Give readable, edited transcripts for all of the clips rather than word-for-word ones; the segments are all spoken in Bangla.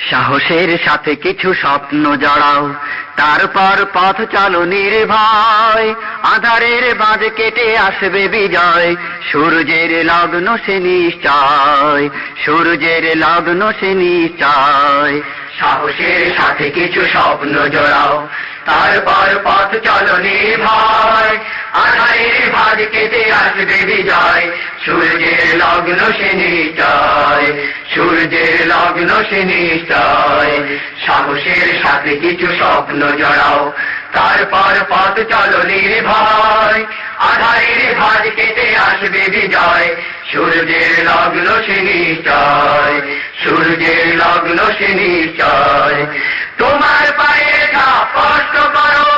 সাহসের সাথে কিছু স্বপ্ন জড়াও, তারপর পথ চলো নির্ভয়। আঁধারের বাঁধ কেটে আসবে বিজয়, সূর্যের লগ্ন সে নিশ্চয়, সূর্যের লগ্ন সে নিশ্চয়। সাহসের সাথে কিছু স্বপ্ন জড়াও, তারপর পথ চলো নির্ভয়। আঁধারের বাঁধ কেটে আসবে বিজয়, সূর্যের লগ্ন সে নিশ্চয়, সূর্যের লগ্ন সে নিশ্চয়। সাহসের সাথে কিছু স্বপ্ন জড়াও, তারপর পথ চলো নির্ভয়। আঁধারের ভাঁজ কেটে আসবে বিজয়, সূর্যের লগ্ন সে নিশ্চয়, সূর্যের লগ্ন সে নিশ্চয়। তোমার পায়ে ধাপ কষ্ট করো,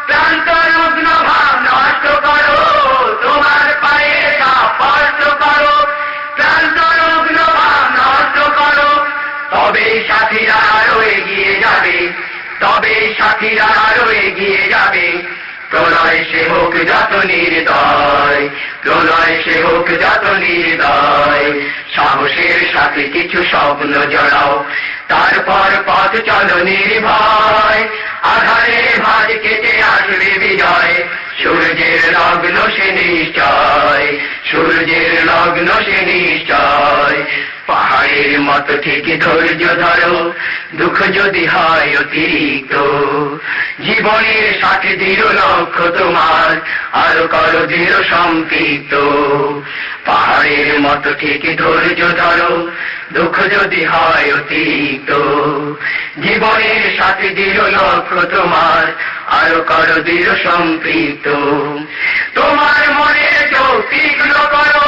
ক্লান্ত রুগ্ন ভাব নষ্ট করো। তোমার পায়ে ধাপ কষ্ট করো, ক্লান্ত রুগ্ন ভাব নষ্ট করো। তবে সাথীরা আরো এগিয়ে যাবে, তবে সাথীরা আরো এগিয়ে যাবে। প্রলয় সে হোক যত নির্দয়, প্রলয় সে হোক যত নির্দয়। সাহসের সাথে কিছু স্বপ্ন জড়াও, তারপর পথ চলো নির্ভয়। আধারের ভাঁজ কেটে আসবে বিজয়, সূর্যের লগ্ন সে নিশ্চয়, সূর্যের লগ্ন সে নিশ্চয়। পাহাড়ের মতো ঠিক ধৈর্য ধরো, দুঃখ যদি হয় অতিরিক্ত। জীবনের সাথে দৃঢ় লক্ষ্য তোমার, আরো করো দৃঢ় সম্পৃক্ত। পাহাড়ের মতো ঠিক ধৈর্য ধরো, দুঃখ যদি হয় অতিরিক্ত। জীবনের সাথে দৃঢ় লক্ষ্য তোমার, আরো করো দৃঢ় সম্পৃক্ত। তোমার মনের চোখ তীক্ষ্ণ করো,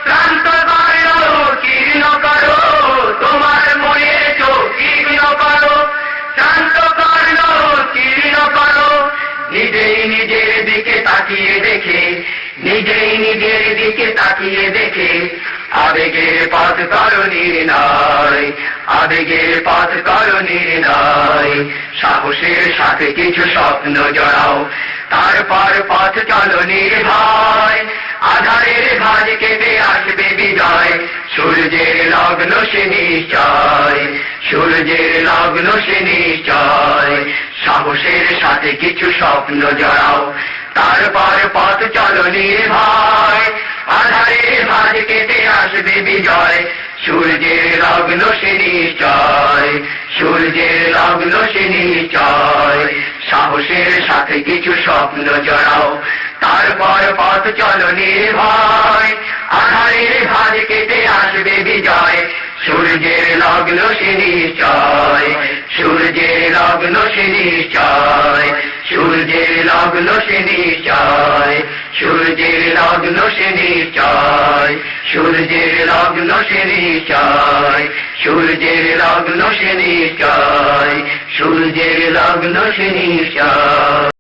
ক্লান্ত করো জীর্ণ করো। তোমার মনের চোখ তীক্ষ্ণ করো, ক্লান্ত করো জীর্ণ করো। নিজেই নিজের দিকে তাকিয়ে দেখে, নিজেই নিজের দিকে তাকিয়ে দেখে। আবেগের পথ করো নির্ণয়, আবেগের পথ করো নির্ণয়। সাহসের সাথে কিছু স্বপ্ন জড়াও, তারপর পথ চলো নির্ভয়। আধারের ভাঁজ কেটে আসবে বিজয়, সূর্যের লগ্ন সে নিশ্চয়, সূর্যের লগ্ন সে নিশ্চয়। সাহসের সাথে কিছু স্বপ্ন জড়াও, তারপর পথ চলো নির্ভয়। আধারের ভাঁজ কেটে আসবে বিজয়, সূর্যের লগ্ন সে নিশ্চয়, সূর্যের লগ্ন সে নিশ্চয়। সাহসের সাথে কিছু স্বপ্ন জড়াও, তারপর পথ চলো নির্ভয়। আধারের ভাঁজ কেটে আসবে বিজয়, সূর্যের লগ্ন সে নিশ্চয়, সূর্যের লগ্ন সে নিশ্চয়, সূর্যের লগ্ন সে নিশ্চয়, সূর্যের লগ্ন সে নিশ্চয়, সূর্যের লগ্ন সে নিশ্চয়, সূর্যের লগ্ন সে নিশ্চয়, সূর্যের লগ্ন সে নিশ্চয়।